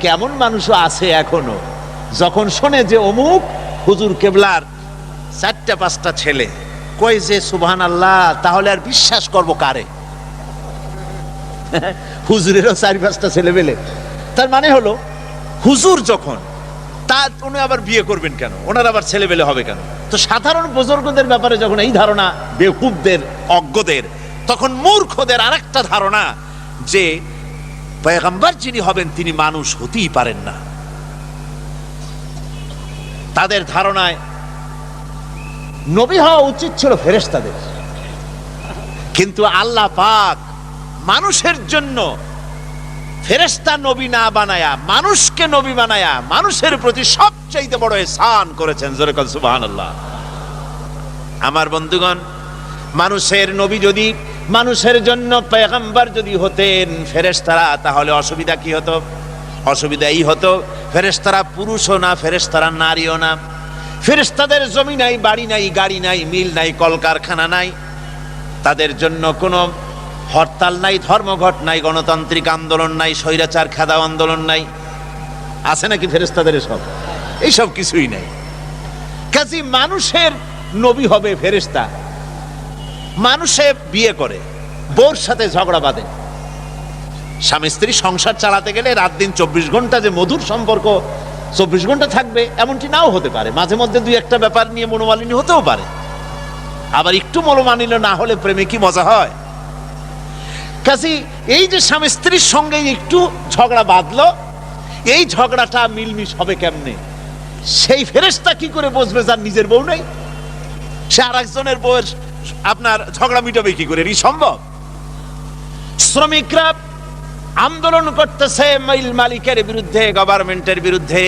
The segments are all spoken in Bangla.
কেমন মানুষও আছে এখনো, যখন শোনে যে অমুক হুজুর কেবলার 4-5টা ছেলে, কই যে সুবহানাল্লাহ, তাহলে আর বিশ্বাস করব কারে? হুজুরেরও 4-5টা ছেলে পেলে, তার মানে হলো হুজুর যখন, তা উনি আবার বিয়ে করবেন কেন, ওনার আবার ছেলে পেলে হবে কেন? তো সাধারণ বুজুর্গদের ব্যাপারে যখন এই ধারণা বেকুবদের, অজ্ঞদের, তখন মূর্খদের আরেকটা ধারণা যে পয়গম্বর যিনি হবেন তিনি মানুষ হতেই পারেন না। তাদের ধারণায় নবী হওয়া উচিত ছিল ফেরেশতাদের, কিন্তু আল্লাহ পাক মানুষের জন্য ফেরেশতা নবী না বানায়া মানুষকে নবী বানায়া মানুষের প্রতি সবচেয়ে বড় ihsan করেছেন। জোরে বলেন সুবহানাল্লাহ। আমার বন্ধুগণ, মানুষের নবী যদি, মানুষের জন্য পয়গম্বর যদি হতেন ফেরেশতারা, তাহলে অসুবিধা কি হতো? অসুবিধা এই হতো, ফেরেশতারা পুরুষও না, ফেরেশতারা নারীও না, ফেরেশতাদের জমি নাই, বাড়ি নাই, গাড়ি নাই, মিল নাই, কলকারখানা নাই, তাদের জন্য কোনো হরতাল নাই, ধর্মঘট নাই, গণতান্ত্রিক আন্দোলন নাই, স্বৈরাচার খেদাও আন্দোলন নাই। আছে নাকি ফেরেশতাদের এসব? এইসব কিছুই নাই। কাজী মানুষের নবী হবে ফেরেশতা। মানুষে বিয়ে করে, বউর সাথে ঝগড়া বাঁধে, স্বামী স্ত্রী সংসার চালাতে গেলে রাত দিন 24 ঘন্টা যে মধুর সম্পর্ক 24 ঘন্টা থাকবে এমনটি নাও হতে পারে। মাঝে মধ্যে 2-1টা ব্যাপার নিয়ে মনোমালিন্য হতেও পারে। আবার একটু মনোমালিন্য না হলে প্রেমে কি মজা হয়? কাজী এই যে স্বামী স্ত্রীর সঙ্গে একটু ঝগড়া বাঁধলো, এই ঝগড়াটা মিলমিশ হবে কেমনে? সেই ফেরেশতা কি করে বুঝবে যার নিজের বউ নেই? সে আর একজনের বউয়ের আপনার ঝগড়া মিটাবে কি করে? এই সম্ভব? শ্রমিকরা আন্দোলন করতেছে মিল মালিকের বিরুদ্ধে, গভর্নমেন্টের বিরুদ্ধে।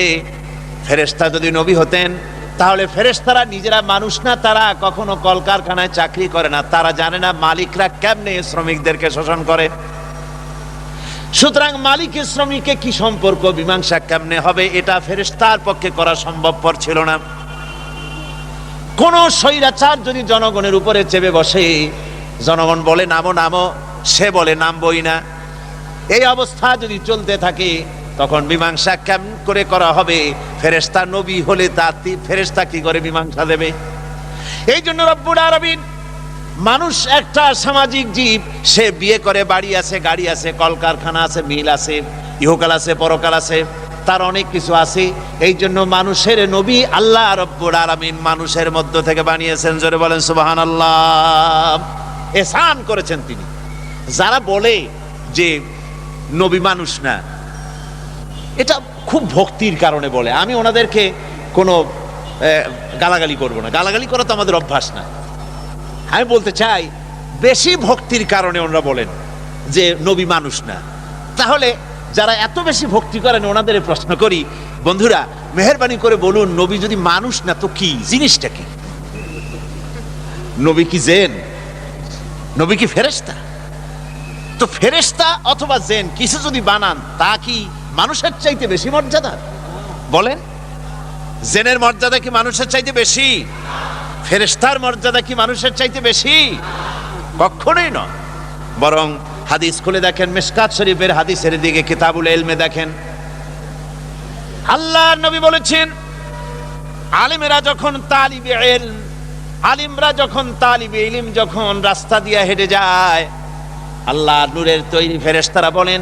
ফেরেশতা যদি নবী হতেন তাহলে ফেরেশতারা নিজেরা মানুষ না, তারা কখনো কলকারখানায় চাকরি করে না, তারা জানে না মালিকরা কেমনে শ্রমিকদেরকে শোষণ করে। সুতরাং মালিক শ্রমিকে কি সম্পর্ক, মীমাংসা কেমনে হবে, এটা ফেরেশতার পক্ষে করা সম্ভবপর ছিল না। কোন স্বৈরাচার যদি জনগণের উপরে চেপে বসে, জনগণ বলে নামো নামো, সে বলে নামবই না, এই অবস্থা যদি চলতে থাকে, তখন মীমাংসা কেমন করে করা হবে? ফেরেশতা নবী হলে তা ফেরেশতা কি করে মীমাংসা দেবে? এই জন্য রব্বুল আলামিন, মানুষ একটা সামাজিক জীব, সে বিয়ে করে, বাড়ি আছে, গাড়ি আছে, কলকারখানা আছে, মিল আছে, ইহকাল আছে, পরকাল আছে, তার অনেক কিছু আছে। এই জন্য মানুষের নবী আল্লাহ রব্বুল আলামিন মানুষের মধ্য থেকে বানিয়েছেন। জোরে বলেন সুবহানাল্লাহ। ihsan করেছেন তিনি। যারা বলে যে নবী মানুষ না, এটা খুব ভক্তির কারণে বলে। আমি ওনাদেরকে কোনো গালাগালি করব না, গালাগালি করা তো আমাদের অভ্যাস না। আমি বলতে চাই, বেশি ভক্তির কারণে ওনারা বলেন যে নবী মানুষ না। তাহলে যারা এত বেশি ভক্তি করেন ওনাদের প্রশ্ন করি, বন্ধুরা মেহেরবানি করে বলুন, নবী যদি মানুষ না তো কি জিনিসটা? কি নবী? কি জেন? নবী কি ফেরেশতা? তো ফেরেশতা অথবা জেন কিছু যদি বানান, তা কি মানুষের চাইতে বেশি মর্যাদা? বলেন, জেনের মর্যাদা কি মানুষের চাইতে বেশি? ফেরেশতার মর্যাদা কি মানুষের চাইতে বেশি? কখনোই নয়। বরং হাদিস খুলে দেখেন, মিশকাত শরীফের হাদিসের দিকে, কিতাবুল ইলমে দেখেন, আল্লাহর নবী বলেছেন, আলিমরা যখন তালিবে ইলম, আলিমরা যখন তালিবে ইলম যখন রাস্তা দিয়ে হেঁটে যায়, আল্লাহ নূরের তৈরি ফেরেশতারা বলেন,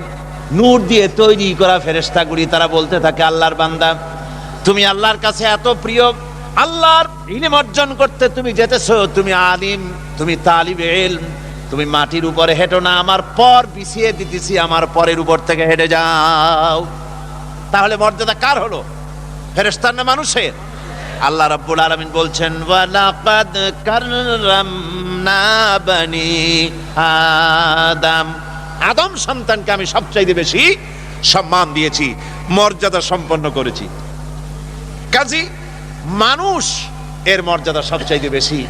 নূর দিয়ে তৈরি করা ফেরেশতাগুলি তারা বলতে থাকে, আল্লাহর বান্দা, তুমি আল্লাহর কাছে এত প্রিয়, আল্লাহর ইলম অর্জন করতে তুমি যেতেছো, তুমি আলিম, তুমি তালিবে ইলম, তুমি মাটির উপরে হেঁটো না, আমার পর বিছিয়ে দিতেছি, আমার পরের উপর থেকে হেঁটে যাও। তাহলে মর্যাদা কার হলো? ফেরেশতার না মানুষের? আল্লাহ রাব্বুল আলামিন বলছেন, ওয়ালাকাদ কাররামনা বানি আদম, আদম সন্তানকে আমি সবচাইতে বেশি সম্মান দিয়েছি, মর্যাদা সম্পন্ন করেছি। কাজী মানুষ এর মর্যাদা সবচাইতে বেশি।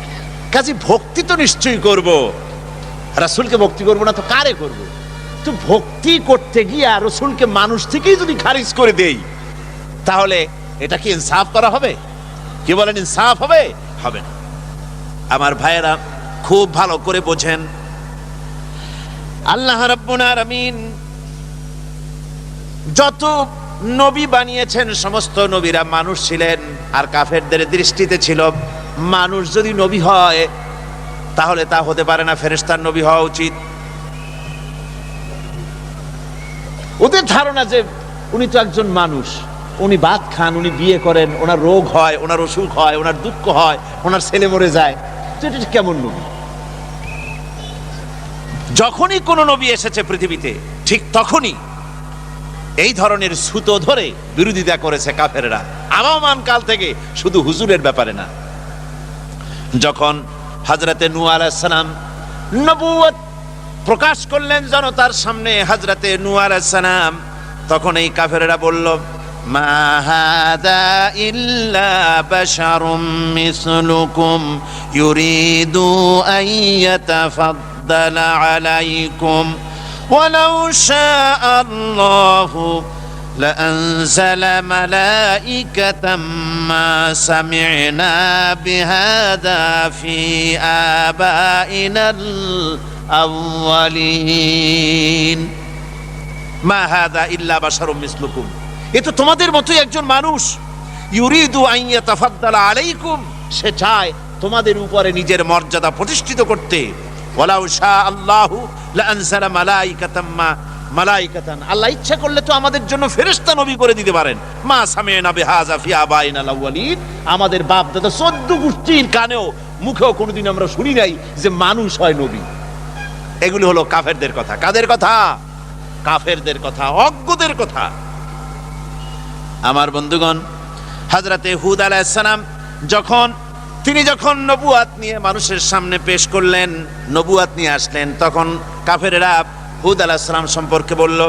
কাজী ভক্তি তো নিশ্চয়ই করব, রাসূলকে ভক্তি করব না তো কারে করব? তো ভক্তি করতে গিয়ে রাসূলকে মানুষ থেকেই যদি খারিজ করে দেই, তাহলে এটা কি ইনসাফ করা হবে? কি বলেন, ইনসাফ হবে? হবে না। আমার ভাইয়েরা খুব ভালো করে বোঝেন, আল্লাহ রাব্বুল আলামিন যত নবী বানিয়েছেন, সমস্ত নবীরা মানুষ ছিলেন, আর কাফেরদের দৃষ্টিতে ছিল মানুষ যদি নবী হয় তাহলে তা হতে পারে না, ফেরেশতার নবী হওয়া উচিত। ওদের ধারণা যে উনি তো একজন মানুষ, উনি ভাত খান, উনি বিয়ে করেন, ওনার রোগ হয়, ওনার অসুখ হয়, ওনার দুঃখ হয়, ওনার ছেলে মরে যায়, তো এটা কেমন নবী? যখনই কোন নবী এসেছে পৃথিবীতে ঠিক তখনই এই ধরনের সুতো ধরে বিরোধিতা করেছে কাফেররা, আবহমান কাল থেকে, শুধু হুজুরের ব্যাপারে না। যখন হযরতে নূহ আলাইহিস সালাম নবুয়ত প্রকাশ করলেন জনতার সামনে, হযরতে নূহ আলাইহিস সালাম, তখন এই কাফেররা বলল, মা হাদা ইল্লা বাশারুম মিসলুকুম ইউরিদু আন ইয়াতাফাদ্দালা আলাইকুম ওয়ালাউ শাআ আল্লাহু لأنزل ملائكة ما سمعنا بهذا في آبائنا الأولين ما هذا إلا بشر مثلكم, এ তো তোমাদের মতোই একজন মানুষ। ইউরিদু আন ইয়াতাফাদ্দালা আলাইকুম, সে চায় তোমাদের উপরে নিজের মর্যাদা প্রতিষ্ঠিত করতে। ওয়ালাউ শা আল্লাহু লাআনজালা মালাইকাতান, আল্লাহ ইচ্ছা করলে তো আমাদের জন্য ফেরেশতা নবী করে দিতে পারেন। মা সামি'না বিহাযা ফি আবাইনাল আউয়ালিন, আমাদের বাপ দাদা 14 গোষ্ঠীর কানেও মুখেও কোনোদিন আমরা শুনি নাই যে মানুষ হয় নবী। এগুলো হলো কাফেরদের কথা। কাদের কথা? কাফেরদের কথা, অজ্ঞদের কথা। আমার বন্ধুগণ, হযরতে হুদ আলাইহিস সালাম তিনি যখন নবুয়াত নিয়ে মানুষের সামনে পেশ করলেন, নবুয়াত নিয়ে আসলেন, তখন কাফেররা হুদ আলাইহিস সালাম সম্পর্কে বলল,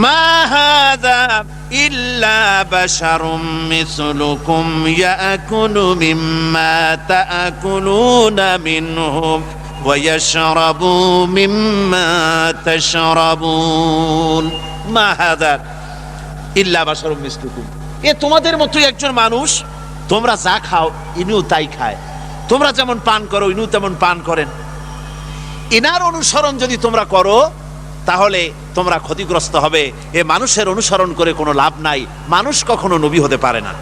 মা হাযা ইল্লা বাশারুম মিসলুকুম ইয়াকুলু মিম্মা তাআকুলুনা মিনহু ওয়া ইয়াশরাবু মিম্মা তাশরাবুন। মা হাযা ইল্লা বাশারুম মিসলুকুম, এ তোমাদের মতোই একজন মানুষ, তোমরা যা খাও ইনিও তাই খায়, তোমরা যেমন পান করো ইনিও তেমন পান করেন। ইনার অনুসরণ যদি তোমরা করো তাহলে তোমরা ক্ষতিগ্রস্ত হবে। এ মানুষের অনুসরণ করে কোনো লাভ নাই, মানুষ কখনো নবী হতে পারে না।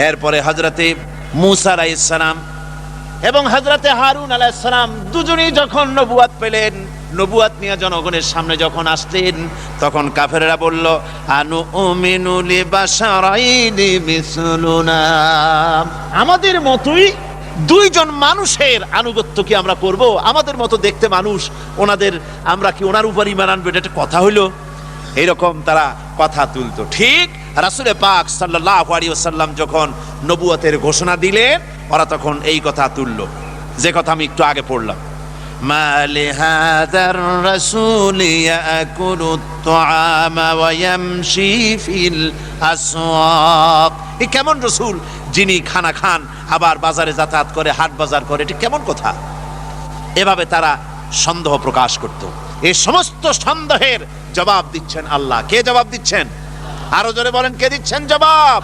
এরপরে হযরতে মূসা আলাইহিস সালাম এবং হযরতে হারুন আলাইহিস সালাম দুজনেই যখন নবুয়াত পেলেন, নবুয়াত নিয়ে জনগণের সামনে যখন আসলেন, তখন কাফেররা বলল, আনু উমিনু লিবাশারাইনি মিসলুনা, আমাদের মতোই দুইজন মানুষের আনুগত্য কি আমরা করব? আমাদের মতো দেখতে মানুষ, আমরা কি ওনার উপর ঈমান আনবো? এটা কথা হইল? এইরকম তারা কথা তুলতো। ঠিক রাসূল পাক সাল্লাল্লাহু আলাইহি ওয়াসাল্লাম যখন নবুয়তের ঘোষণা দিলেন, ওরা তখন এই কথা তুলল, যে কথা আমি একটু আগে পড়লাম, মা লিহাযার রাসূল ইয়াকুলুত তুআমা ওয়া ইয়ামশি ফিল আসওয়াক, এ কেমন রাসূল যিনি খানা খান আবার বাজারে যাতায়াত করে, হাট বাজার করে, এটা কেমন কথা? এভাবে তারা সন্দেহ প্রকাশ করত। এই সমস্ত সন্দেহের জবাব দিচ্ছেন আল্লাহ। কে জবাব দিচ্ছেন? আরো জোরে বলেন, কে দিচ্ছেন জবাব?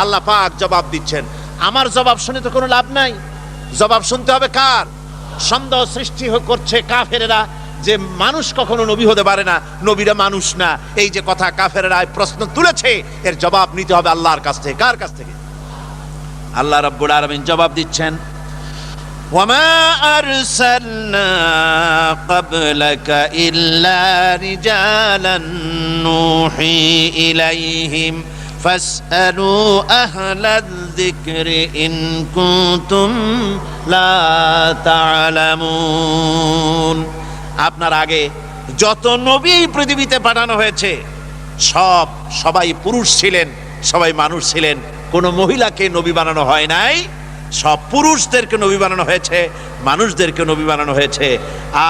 আল্লাহ পাক জবাব দিচ্ছেন। আমার জবাব শুনে তো কোনো লাভ নাই, জবাব শুনতে হবে কার? সন্দেহ সৃষ্টি করছে কাফেরেরা যে মানুষ কখনো নবী হতে পারে না, নবীরা মানুষ না, এই যে কথা কাফেরেরা প্রশ্ন তুলেছে, এর জবাব নিতে হবে আল্লাহর কাছ থেকে। কার কাছ থেকে? আল্লাহ রাব্বুল আলামিন জবাব দিচ্ছেন, ওয়ামা আরসালনা ক্বাবলাকা ইল্লা রিজালান নূহি ইলাইহিম ফাসআলু আহলায যিকরি ইন কুনতুম লা তা'লামুন। আপনার আগে যত নবী পৃথিবীতে পাঠানো হয়েছে সবাই পুরুষ ছিলেন, সবাই মানুষ ছিলেন, কোনো মহিলাকে নবী বানানো হয় নাই। সব পুরুষদেরকে নবী বানানো হয়েছে, মানুষদেরকে নবী বানানো হয়েছে।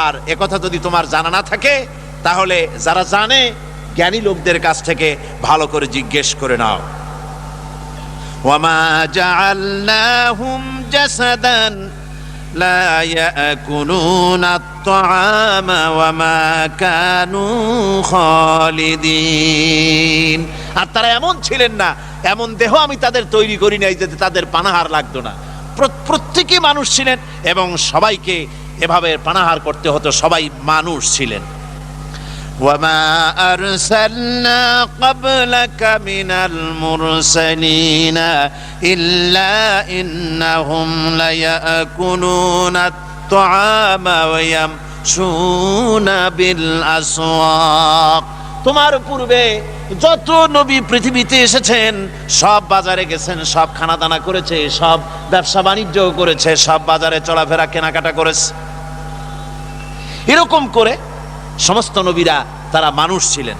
আর একথা যদি তোমার জানা না থাকে তাহলে যারা জানে জ্ঞানী লোকদের কাছ থেকে ভালো করে জিজ্ঞেস করে নাও। ওয়ামা জাআলনাহুম জাসাদান লা ইয়াকুলুনা আত-তাআমা ওয়ামা কানু খালিদিন, আর তারা এমন ছিলেন না, এমন দেহ আমি তাদের তৈরি করি নাই যাতে তাদের পানাহার লাগতো না। প্রত্যেকেই মানুষ ছিলেন এবং সবাইকে এভাবে পানাহার করতে হতো, সবাই মানুষ ছিলেন। وما أرسلنا قبلك من المرسلين إلا إنهم ليأكلون الطعام ويمشون بالأسواق। তোমার পূর্বে যত নবী পৃথিবীতে এসেছেন সব বাজারে গেছেন, সব খানাদানা করেছে, সব ব্যবসা বাণিজ্য করেছে, সব বাজারে চলাফেরা কেনাকাটা করেছে। এরকম করে সমস্ত নবীরা তারা মানুষ ছিলেন।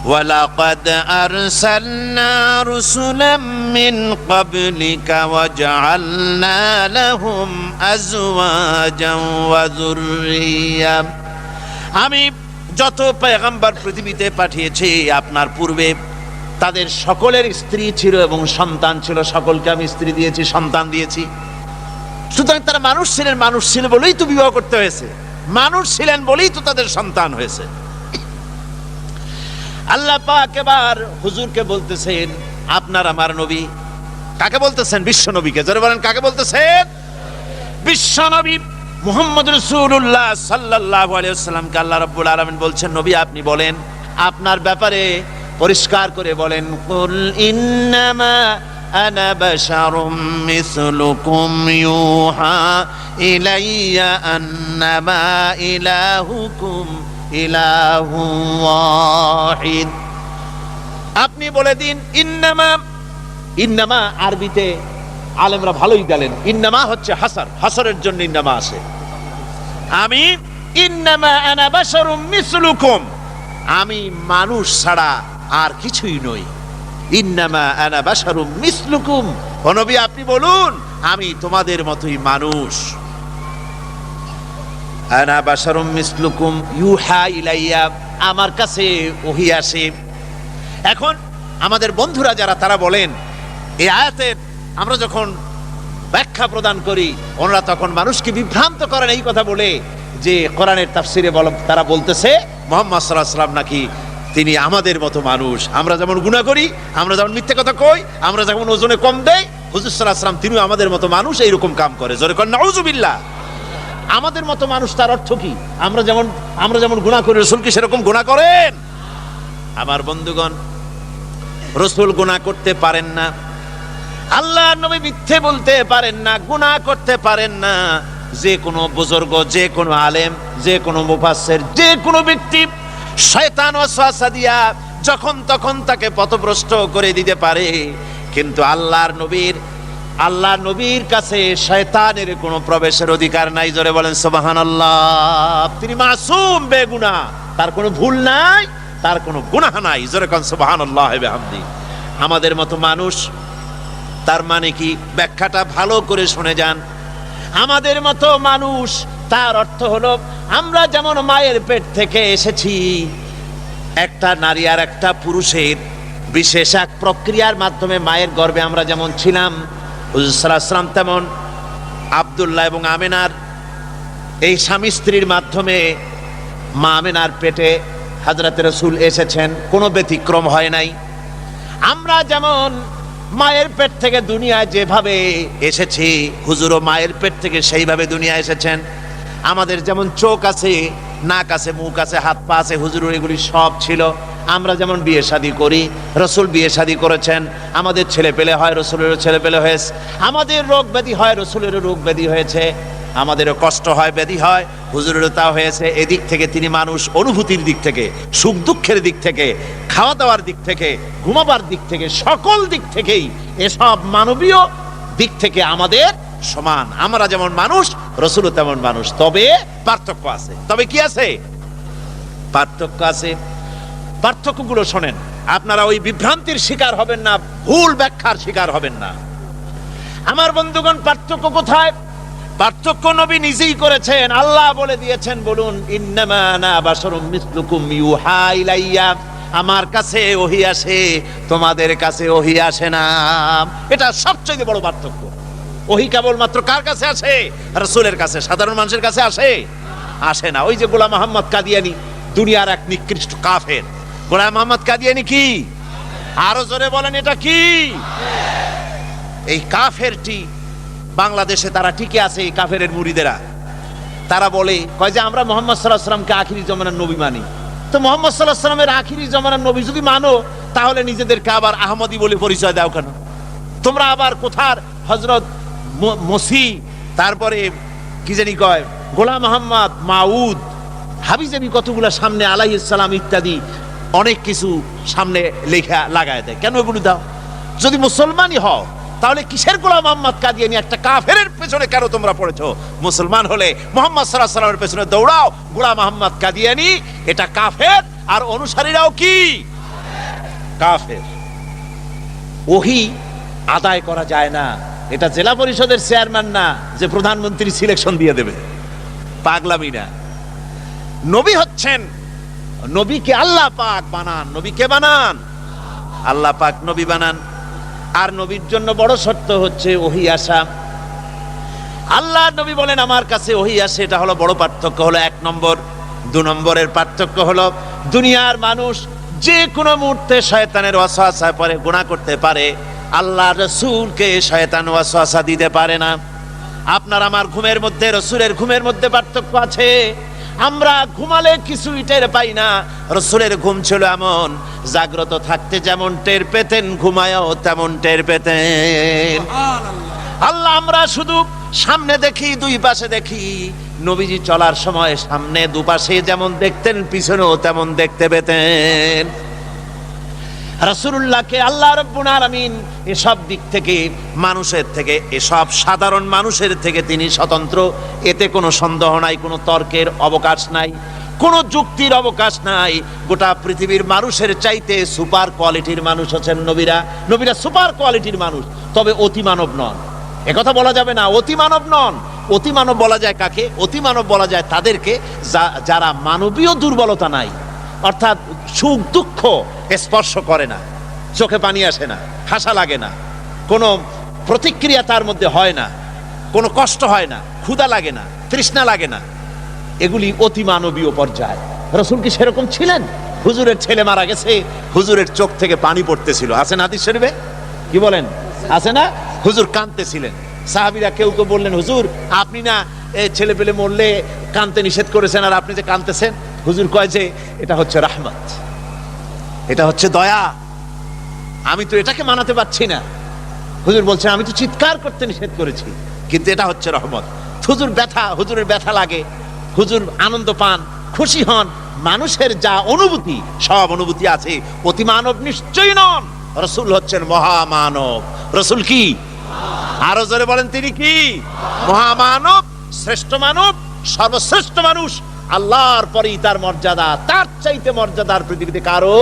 ওয়ালাকাদ আরসালনা রুসুলাম মিন ক্বাবলিকা ওয়াজআলনা লাহুম আজওয়াজান ওয়া যুররিয়া। আমি যত পয়গম্বর পৃথিবীতে পাঠিয়েছি আপনার পূর্বে তাদের সকলের স্ত্রী ছিল এবং সন্তান ছিল। সকলকে আমি স্ত্রী দিয়েছি, সন্তান দিয়েছি। সুতরাং তারা মানুষ ছিলেন, মানুষ ছিল বলেই তো বিবাহ করতে হয়েছে, মানুষ ছিলেন বলেই তো তাদের সন্তান হয়েছে। আল্লাহ পাক এবার হুজুরকে বলতেছেন আপনার আমার নবী। কাকে বলতেছেন? বিশ্ব নবীকে। জোরে বলেন কাকে বলতেছেন? বিশ্ব নবী মুহাম্মদ রাসূলুল্লাহ সাল্লাল্লাহু আলাইহি ওয়াসাল্লামকে আল্লাহ রাব্বুল আলামিন বলছেন, নবী আপনি বলেন, আপনার ব্যাপারে পরিষ্কার করে বলেন, কুল ইন্নামা আনা বাশারুম মিসলুকুম ইউহা ইলাইয়া আন্নামা ইলাহুকুম ইলাহু ওয়াহিদ। আপনি বলে দিন ইন্নামা। ইন্নামা আরবিতে আলেমরা ভালোই গেলেন, ইন্নামা হচ্ছে হাসার, হাসারের জন্য ইন্নামা আসে। আমি ইন্নামা আনা বাশারুম মিসলুকুম, আমি মানুষ ছাড়া আর কিছুই নই। ইন্নামা আনা বাশারুম মিসলুকুম, ও নবী আপনি বলুন আমি তোমাদের মতোই মানুষ। আনা বাশারুম মিসলুকুম ইউহা ইলাইয়া, আমার কাছে ওহী আসে। এখন আমাদের বন্ধুরা যারা তারা বলেন এই আয়াতের আমরা যখন ব্যাখ্যা প্রদান করি ওনারা তখন মানুষকে বিভ্রান্ত করেন এই কথা বলে যে কোরআনের তাফসিরে তারা বলতেছে মুহাম্মদ সাল্লাল্লাহু আলাইহি ওয়াসাল্লাম নাকি তিনি আমাদের মতো মানুষ। আমরা যেমন গুনাহ করি, আমরা যেমন মিথ্যে কথা কই, আমরা যেমন ওজনে কম দেই, হুজুর সাল্লাল্লাহু আলাইহি ওয়াসাল্লাম তিনিও আমাদের মতো মানুষ, এইরকম কাম করে। জোরে কর নাউযুবিল্লাহ। আমাদের মতো মানুষ তার অর্থ কি? আমরা যেমন গুনাহ করি রাসূল কি সেরকম গুনাহ করেন? আমার বন্ধুগণ, রাসূল গুনাহ করতে পারেন না, আল্লাহর নবী মিথ্যে বলতে পারেন না, গুনাহ করতে পারেন না। যে কোনো বুজুর্গ, যে কোনো আলেম, যে কোনো মুফাসসির, যে কোনো ব্যক্তি শয়তান ওয়াসওয়াসা দিয়া যখন তখন তাকে পথভ্রষ্ট করে দিতে পারে, কিন্তু আল্লাহর নবীর কাছে শয়তানের কোনো প্রবেশের অধিকার নাই। জোরে বলেন সুবহানাল্লাহ। তিনি মাসুম, বেগুনাহ, তার কোনো ভুল নাই, তার কোনো গুনাহ নাই। জোরে কোন সুবহানাল্লাহ ওয়া বিহামদি। আমাদের মতো মানুষ তার মানে কি? ব্যাখ্যাটা ভালো করে শুনে যান। আমাদের মতো মানুষ তার অর্থ হলো আমরা যেমন মায়ের পেট থেকে এসেছি, একটা নারী আর একটা পুরুষের বিশেষ এক প্রক্রিয়ার মাধ্যমে মায়ের গর্ভে আমরা যেমন ছিলাম, হুজুর সাল্লাল্লাহু আলাইহি ওয়াসাল্লাম তেমন আব্দুল্লাহ এবং আমেনার এই স্বামী স্ত্রীর মাধ্যমে মা আমেনার পেটে হযরত রাসূল এসেছেন, কোনো ব্যতিক্রম হয় নাই। আমরা যেমন মায়ের পেট থেকে দুনিয়ায় যেভাবে এসেছি, হুজুরও মায়ের পেট থেকে সেইভাবে দুনিয়া এসেছেন। আমাদের যেমন চোখ আছে, নাক আছে, মুখ আছে, হাত পা আছে, হুজুরের এগুলি সব ছিল। আমরা যেমন বিয়ে শাদী করি, রাসূল বিয়ে শাদী করেছেন। আমাদের ছেলে পেলে হয়, রাসূলেরও ছেলে পেলে হয়েছে। আমাদের রোগ ব্যাধি হয়, রাসূলেরও রোগ ব্যাধি হয়েছে। আমাদেরও কষ্ট হয়, ব্যাধি হয়, হুজুরেরও তা হয়েছে। এদিক থেকে তিনি মানুষ, অনুভূতির দিক থেকে, সুখ দুঃখের দিক থেকে, খাওয়া দাওয়ার দিক থেকে, ঘুমাবার দিক থেকে, সকল দিক থেকেই এসব মানবীয় দিক থেকে আমাদের সমান। আমরা যেমন মানুষ, রাসূলও তেমন মানুষ। তবে পার্থক্য আছে। তবে কি আছে? পার্থক্য আছে। পার্থক্যগুলো শোনেন, আপনারা ওই বিভ্রান্তির শিকার হবেন না, ভুল ব্যাখ্যার শিকার হবেন না। আমার বন্ধুগণ, পার্থক্য কোথায়? পার্থক্য নবী নিজেই করেছেন, আল্লাহ বলে দিয়েছেন। বলুন ইন্নামা আনা বাশারুম মিসলুকুম ইউহা ইলাইয়া, আমার কাছে ওহী আসে, তোমাদের কাছে ওহী আসে না। এটা সবচেয়ে বড় পার্থক্য। ওহী কেবলমাত্র কার কাছে আসে? রাসূলের কাছে। সাধারণ মানুষের কাছে আসে না। ওই যে গোলাম মোহাম্মদ কাদিয়ানী, দুনিয়ার এক নিকৃষ্ট কাফের। গোলাম মোহাম্মদ কাদিয়ানী কি? আরো জোরে বলেন, এটা কি? এই কাফেরটি বাংলাদেশে তারা টিকে আছে, এই কাফেরের মুরিদেরা। তারা বলে কয় যে আমরা মুহাম্মদ সাল্লাল্লাহু আলাইহি ওয়াসাল্লামকে আখিরি জামানার নবী মানি। তো মুহাম্মদ সাল্লাল্লাহু আলাইহি ওয়াসাল্লামের আখিরি জামানার নবী যদি মানো, তাহলে নিজেদেরকে আবার আহমদী বলে পরিচয় দাও কেন? তোমরা আবার কোথার হযরত মসি, তারপরে কি জানি কয় গোলাম মোহাম্মদ, মাউদ, হাবিজাবি কতগুলা সামনে আলাইহিস সালাম ইত্যাদি অনেক কিছু সামনে লেখা লাগায় দেয়। কেন এগুলো দাও? যদি মুসলমানই হও তাহলে কিসের গোলাম মোহাম্মদ কাদিয়ানী একটা কাফেরের পেছনে কেন তোমরা পড়েছো? মুসলমান হলে মুহাম্মদ সাল্লাল্লাহু আলাইহি ওয়াসাল্লামের পেছনে দৌড়াও। গোলাম মোহাম্মদ কাদিয়ানী এটা কাফের, আর অনুসারীরাও কি কাফের। ওহী আদায় করা যায় না। এটা জেলা পরিষদের চেয়ারম্যান না যে প্রধানমন্ত্রী সিলেকশন দিয়ে দেবে, পাগলামি না। নবী হচ্ছেন, নবীকে আল্লাহ পাক বানান। নবীকে বানান আল্লাহ পাক, নবী বানান। আর নবীর জন্য বড় শর্ত হচ্ছে ওহী আসা। আল্লাহ নবী বলেন আমার কাছে ওহী আসে, এটা হলো বড় পার্থক্য। হলো 1 নম্বর। 2 নম্বরের পার্থক্য হলো দুনিয়ার মানুষ যে কোনো মুহূর্তে শয়তানের ওয়াসওয়াসায় পড়ে গুনাহ করতে পারে, আল্লাহ রাসূলকে শয়তান ওয়াসওয়াসা দিতে পারে না। আপনার আমার ঘুমের মধ্যে, রাসূলের ঘুমের মধ্যে পার্থক্য আছে। আমরা ঘুমালে কিছুই টের পাই না, রাসূলের ঘুম ছিল এমন, জাগ্রত থাকতে যেমন টের পেতেন, ঘুমায়ও তেমন টের পেতেন। আল্লাহ আমরা শুধু সামনে দেখি, 2 পাশে দেখি। নবীজি চলার সময় সামনে দুপাশে যেমন দেখতেন, পিছনেও তেমন দেখতে পেতেন। রাসূলুল্লাহকে আল্লাহ রাব্বুল আলামিন এসব দিক থেকে, মানুষের থেকে, এসব সাধারণ মানুষের থেকে তিনি স্বতন্ত্র। এতে কোনো সন্দেহ নাই, কোনো তর্কের অবকাশ নাই, কোনো যুক্তির অবকাশ নাই। গোটা পৃথিবীর মানুষের চাইতে সুপার কোয়ালিটির মানুষ হচ্ছেন নবীরা। নবীরা সুপার কোয়ালিটির মানুষ, তবে অতি মানব নন। একথা বলা যাবে না, অতি মানব নন। অতি মানব বলা যায় কাকে? অতি মানব বলা যায় তাদেরকে যারা মানবীয় দুর্বলতা নাই, অর্থাৎ সুখ দুঃখ স্পর্শ করে না, চোখে পানি আসে না, হাসা লাগে না, কোনো প্রতিক্রিয়া তার মধ্যে হয় না, কোনো কষ্ট হয় না, ক্ষুধা লাগে না, তৃষ্ণা লাগে না। এগুলি অতি মানবীয় পর্যায়। রাসূল কি সেরকম ছিলেন? হুজুরের ছেলে মারা গেছে, হুজুরের চোখ থেকে পানি পড়তেছিল, আছে না হাদিস শরীফে? কি বলেন, আছে না? হুজুর কাঁদতেছিলেন। সাহাবীরা কেউ কেউ বললেন, হুজুর আপনি না ছেলে পেলে মরলে কাঁদতে নিষেধ করেছেন, আর আপনি যে কাঁদতেছেন। হুজুর কয় যে এটা হচ্ছে রাহমাত, এটা হচ্ছে দয়া, আমি তো এটাকে মানাতে পারছি না। হুজুর বলছেন আমি তো চিৎকার করতে নিষেধ করেছি, কিন্তু এটা হচ্ছে রহমত। হুজুরের ব্যথা লাগে, হুজুর আনন্দ পান, খুশি হন। মানুষের যা অনুভূতি, সব অনুভূতি আছে। অতি মানব নিশ্চয়ই নন। রাসূল হচ্ছেন মহামানব। রাসূল কি? আরো জোরে বলেন, তিনি কি? মহামানব, শ্রেষ্ঠ মানব, সর্বশ্রেষ্ঠ মানুষ। আল্লাহর পরেই তার মর্যাদা, তার চাইতে মর্যাদার পৃথিবীতে কারো।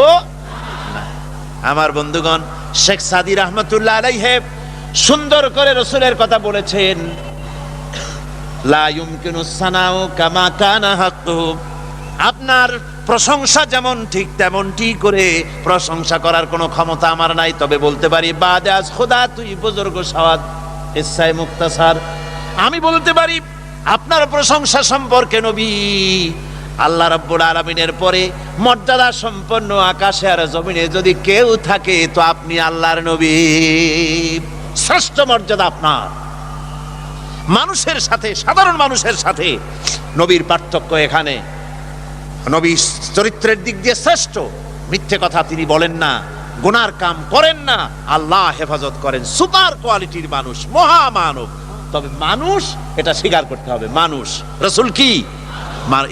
আমার বন্ধুগণ, শেখ সাদী রাহমাতুল্লাহ আলাইহি সুন্দর করে রাসূলের কথা বলেছেন, লা ইউমকিনু সানাউ কামা কানা হাক্কুহু। আপনার প্রশংসা যেমন ঠিক তেমনটি করে প্রশংসা করার কোনো ক্ষমতা আমার নাই, তবে বলতে পারি বাদে আজ খোদা তুই বুজুর্গ সাওয়াত ইসাই মুক্তাসার, আমি বলতে পারি আপনার প্রশংসা সম্পর্কে নবী, আল্লাহ রাব্বুল আলামিনের পরে মর্যাদা সম্পন্ন আকাশে আর জমিনে যদি কেউ থাকে তো আপনি আল্লাহর নবী। শ্রেষ্ঠ মর্যাদা আপনার। মানুষের সাথে, সাধারণ মানুষের সাথে নবীর পার্থক্য এখানে। নবী চরিত্রের দিক দিয়ে শ্রেষ্ঠ, মিথ্যে কথা তিনি বলেন না, গুনার কাম করেন না, আল্লাহ হেফাজত করেন। সুপার কোয়ালিটির মানুষ, মহামানব। তবে মানুষ, এটা স্বীকার করতে হবে, মানুষ। রাসূল কি?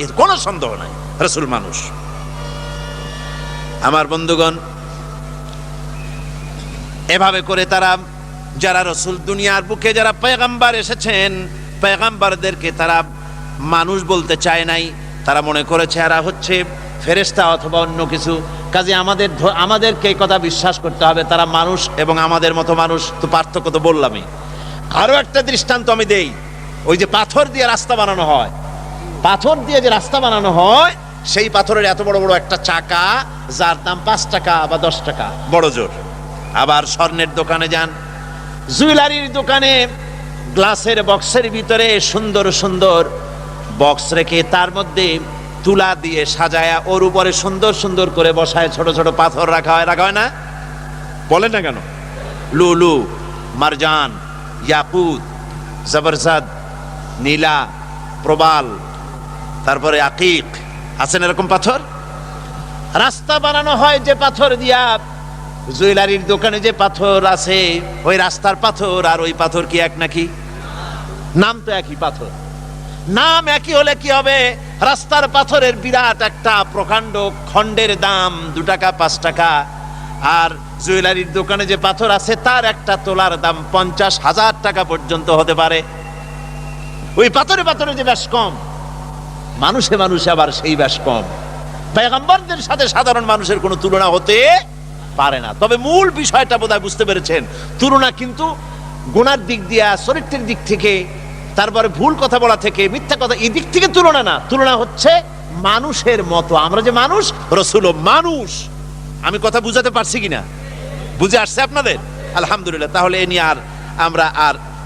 এর কোনো সন্দেহ নাই, রাসূল মানুষ। আমার বন্ধুগণ, এভাবে করে তারা, যারা রাসূল দুনিয়ার বুকে যারা পয়গম্বর এসেছেন, পয়গম্বরদেরকে তারা মানুষ বলতে চায় নাই। তারা মনে করেছে এরা হচ্ছে ফেরেশতা অথবা অন্য কিছু। কাজে আমাদেরকে এই কথা বিশ্বাস করতে হবে, তারা মানুষ এবং আমাদের মতো মানুষ। তো পার্থক্য তো বললামই। আরো একটা দৃষ্টান্ত আমি দেই। ওই যে পাথর দিয়ে রাস্তা বানানো হয়, পাথর দিয়ে যে রাস্তা বানানো হয়, সেই পাথরের এত বড় বড় একটা চাকা, যার দাম 5 টাকা বা 10 টাকা, বড় জোর। আবার স্বর্ণের দোকানে যান, জুয়েলারির দোকানে গ্লাসের বক্সের ভিতরে সুন্দর সুন্দর বক্স রেখে তার মধ্যে তুলা দিয়ে সাজায়া ওর উপরে সুন্দর সুন্দর করে বসায় ছোট ছোট পাথর রাখা হয় না? বলেন না কেন? লুলু, মারজান, ইয়াকুত, জবরজদ, নীলা, প্রবাল, তারপরে আকিক, আছেন এরকম পাথর। রাস্তা বানানো হয় যে পাথর দিয়া, জুয়েলারির দোকানে যে পাথর আছে ওই রাস্তার পাথর আর ওই পাথর কি এক নাকি? নাম তো একই পাথর, নাম একই হলে কি হবে? রাস্তার পাথরের বিরাট একটা প্রকাণ্ড খণ্ডের দাম 2 টাকা 5 টাকা, আর জুয়েলারির দোকানে যে পাথর আছে তার একটা তোলার দাম 50,000 টাকা পর্যন্ত হতে পারে। ওই পাথরে পাথরে যে বেশ কম, মানুষে মানুষে আবার সেই বেশ কম। পয়গম্বরদের সাথে সাধারণ মানুষের কোনো তুলনা হতে পারে না। তবে মূল বিষয়টা বোধহয় বুঝতে পেরেছেন, তুলনা কিন্তু গুনার দিক দিয়া, চরিত্রের দিক থেকে, তারপরে ভুল কথা বলা থেকে, মিথ্যা কথা, এই দিক থেকে তুলনা না। তুলনা হচ্ছে মানুষের মতো। আমরা যে মানুষ, রাসূলও মানুষ। আমি কথা বুঝাতে পারছি কিনা? বুঝে আসছে আপনাদের? আলহামদুলিল্লাহ। তাহলে এ নিয়ে আমরা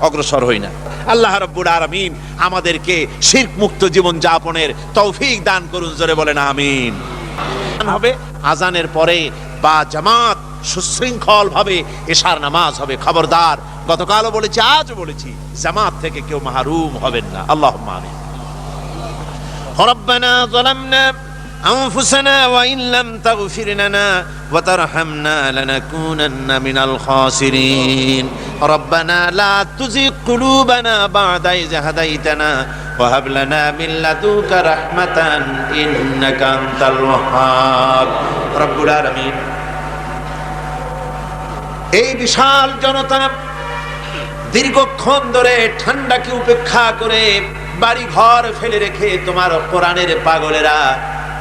অগ্রসর হই না। আল্লাহ রাব্বুল আলামিন আমাদেরকে শিরক মুক্ত জীবন যাপনের তৌফিক দান করুন, জোরে বলেন আমিন। হবে আজানের পরে বা জামাত সুশৃঙ্খল ভাবে এশার নামাজ হবে। খবরদার, গতকালও বলেছি, আজও বলেছি, জামাত থেকে কেউ মাহরুম হবেন না। আল্লাহুম্মা আমিন। রব্বানা যালামনা আনফুসানা ওয়া ইন লাম তাগফির লানা ওয়া তারহামনা লানাকুনান্না মিনাল খাসিরিন। রব্বানা লা তুযিগ কুলুবানা বা'দা ইয হাদাইতানা ওয়া হাব লানা মিন লাদুনকা রাহমাতান ইন্নাকা আনতাল ওয়াহ্হাব। রব্বুল আলামিন, এই বিশাল জনতা দীর্ঘক্ষণ ধরে ঠান্ডাকে উপেক্ষা করে বাড়ি ঘর ফেলে রেখে তোমার কোরআনের পাগলেরা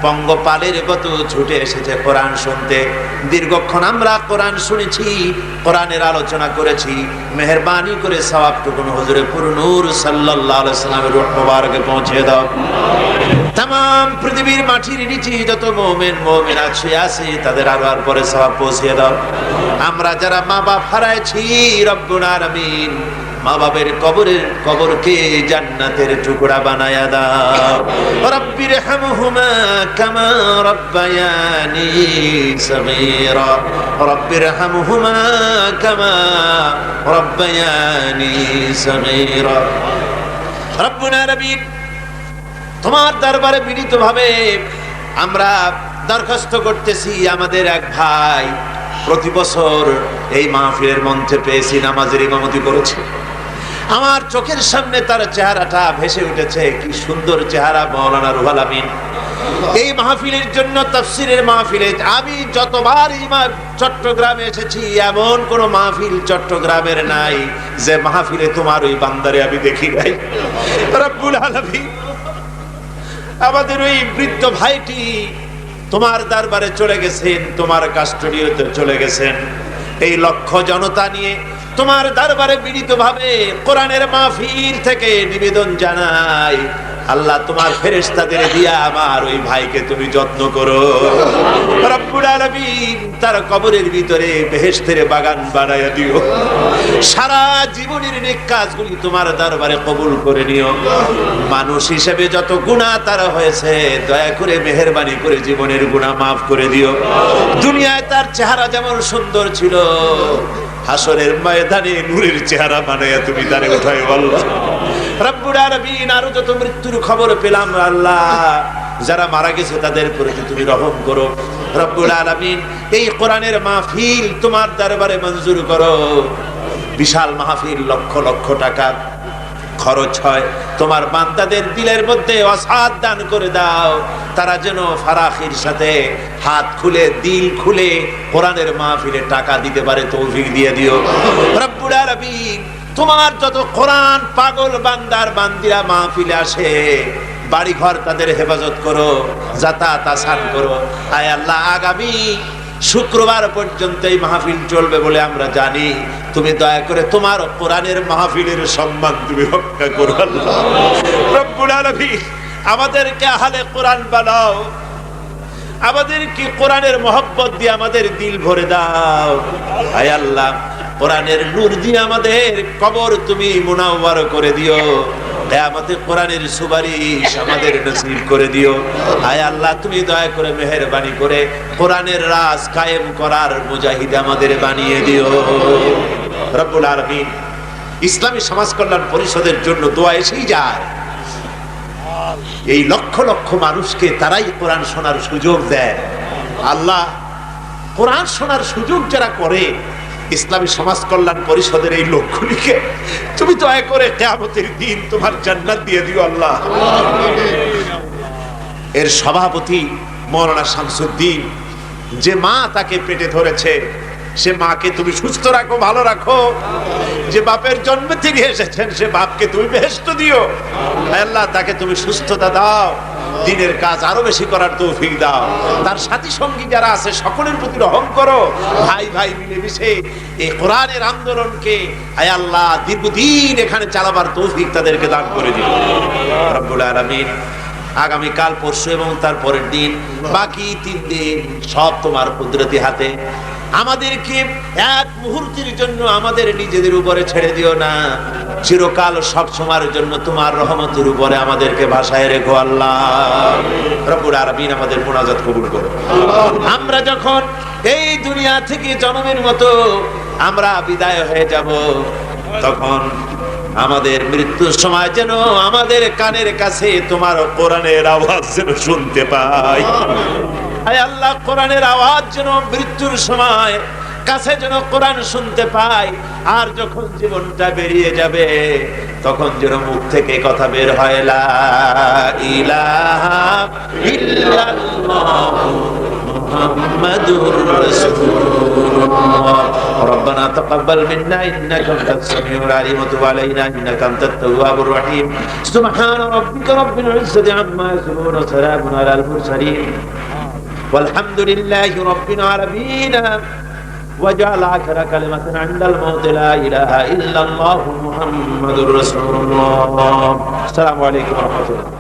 পঙ্গপালের মতো ছুটে এসেছে কোরআন শুনতে। দীর্ঘক্ষণ আমরা কোরআন শুনেছি, কোরআনের আলোচনা করেছি। মেহেরবানি করে সওয়াবটুকু হুজুরে পুরনূর সাল্লাল্লাহু আলাইহি ওয়াসাল্লামের রূহ মুবারকে পৌঁছে দাও। तमाम পৃথিবীর মাটির নিচে যত মুমিন মুমিনাত শুয়ে আছে তাদের আরো পরে সওয়াব পৌঁছে দাও। আমরা যারা মা বাপ হারাইছি, রব্বুল আলামিন, মা বাবের কবরকে জান্নাতের টুকরা বানায়া দাও। রব্বির হামহুমা কামা রব্বায়ানি সগীরা। রব্বির হামহুমা কামা রব্বায়ানি সগীরা। রব্বুল আলামিন, তোমার দরবারে বিনীতভাবে আমরা দরখাস্ত করতেছি, আমাদের এক ভাই প্রতি বছর এই মাহফিলের মঞ্চে পেয়েছি, নামাজের ইমামতি করেছে। আমার চোখের সামনে তার চেহারাটা ভেসে উঠেছে। কি সুন্দর চেহারা মাওলানা রুহুল আমিন। এই মাহফিলের জন্য, তাফসীরের মাহফিলে আমি যতবার চট্টগ্রামে এসেছি, এমন কোন মাহফিল চট্টগ্রামের নাই যে মাহফিলে তোমার ওই বান্দারে আমি দেখি নাই। রব্বুল আলামিন, আমাদের ওই বৃদ্ধ ভাইটি তোমার দরবারে চলে গেছেন, তোমার কাস্টডিওতে চলে গেছেন। এই লক্ষ জনতা নিয়ে তোমার দরবারে বিনীতভাবে কোরআনের মাহফিল থেকে নিবেদন জানাই, আল্লাহ তোমার ফেরেশতাদের দিয়া আমার ওই ভাইকে তুমি যত্ন করো। রব্বুল আলামিন, তার কবরের ভিতরে বেহেশতের বাগান বানায়া দিও। সারা জীবনের নেক কাজগুলি তোমার দরবারে কবুল করে নিও। মানুষ হিসেবে যত গুনাহ তার হয়েছে, দয়া করে মেহেরবানি করে জীবনের গুনাহ মাফ করে দিও। দুনিয়ায় তার চেহারা যেমন সুন্দর ছিল, হাসরের ময়দানে নূরের চেহারা বানায়া তুমি তারে উঠাই আল্লাহ। রব্বুল আলামিন, আরো যত মৃত্যুর খবর পেলাম আল্লাহ, যারা মারা গেছে তাদের প্রতি তুমি রহম করো। রব্বুল আলামিন, এই কোরআনের মাহফিল তোমার দরবারে মঞ্জুর করো। বিশাল মাহফিল, লক্ষ লক্ষ টাকা খরচ হয়। তোমার বান্দাদের দিলের মধ্যে অসাদ দান করে দাও, তারা যেন ফারাখির সাথে হাত খুলে, দিল খুলে কোরআনের মাহফিলে টাকা দিতে পারে তৌফিক দিয়ে দিও। রব্বুল আলামিন, তোমার যত কোরআন পাগল বান্দার বান্দিরা মাহফিলে আসে, বাড়ি ঘর তাদের হেফাজত করো, যাতায়াত আসান করো। আয় আল্লাহ, আগামী শুক্রবার পর্যন্ত এই মাহফিল চলবে বলে আমরা জানি। তুমি দয়া করে তোমার কোরআনের মাহফিলের সম্মান তুমি রক্ষা করো আল্লাহ। রব্বুল আলামিন, আমাদেরকে আহলে কোরআন বানাও, আমাদেরকে কোরআনের মহব্বত দিয়ে আমাদের দিল ভরে দাও। আয় আল্লাহ, কোরআনের নূর দিয়ে আমাদের কবর তুমি মুনাওয়ার করে দিও। কিয়ামতে কোরআনের সুপারিশ আমাদের নসিব করে দিও। আয় আল্লাহ, তুমি দয়া করে মেহেরবানি করে কোরআনের রাজ কায়েম করার মুজাহিদ আমাদের বানিয়ে দিও। রব্বুল আলামিন, ইসলামী সমাজ কল্যাণ পরিষদের জন্য দোয়া এসেই যায়। এই লক্ষ লক্ষ মানুষকে তারাই কোরআন শোনার সুযোগ দেয়। আল্লাহ কোরআন শোনার সুযোগ যারা করে, ইসলামী সমাজ কল্যাণ পরিষদের এই লোকগুলিকে তুমি দয়া করে কিয়ামতের দিন তোমার জান্নাত দিয়ে দিও আল্লাহ। এর সভাপতি মাওলানা শামসুদ্দিন, যে মা তাকে পেটে ধরেছে, সে মাকে তুমি সুস্থ রাখো, ভালো রাখো। যে বাপের জন্মে তিনি এসেছেন, সে বাপকে তুমি বেহেশত দিও আল্লাহ। তাকে তুমি সুস্থতা দাও, দিনের কাজ আরো বেশি করার তৌফিক দাও। তার সাথী সঙ্গী যারা আছে সকলের প্রতি রহম করো। ভাই ভাই মিলেমিশে এই কোরআনের আন্দোলনকে আয় আল্লাহ দীর্ঘদিন এখানে চালাবার তৌফিক তাদেরকে দান করে দিও রব্বুল আলামিন। আগামী কাল, পরশু এবং তার পরের দিন, বাকি 3 দিন সব তোমার কুদরতি হাতে। আমাদেরকে এক মুহূর্তের জন্য আমাদের নিজেদের উপরে ছেড়ে দিও না, চিরকাল সব সময়ের জন্য তোমার রহমতের উপরে আমাদেরকে ভাসায় রেখো আল্লাহ রব্বুল আলামিন। আমাদের মুনাজাত কবুল করো। আমরা যখন এই দুনিয়া থেকে জনমের মতো আমরা বিদায় হয়ে যাব, তখন আমাদের মৃত্যুর সময় যেন আমাদের কানের কাছে তোমার কোরআনের আওয়াজ যেন শুনতে পাই। আয় আল্লাহ, কোরআনের আওয়াজ যেন মৃত্যুর সময় কাছে যেন কোরআন শুনতে পাই। আর যখন জীবনটা বেরিয়ে যাবে, তখন যেন মুখ থেকে কথা বের হয়, লা ইলাহা ইল্লাল্লাহ মুহাম্মাদুর রাসূলুল্লাহ। ربنا تقبل منا إنك أنت السميع العليم وتب علينا إنك أنت التواب الرحيم سبحان ربك رب العزة عما يصفون وسلام على المرسلين والحمد لله رب العالمين وجعل آخر كلمة عند الموت لا إله إلا الله محمد رسول الله. السلام عليكم ورحمة الله.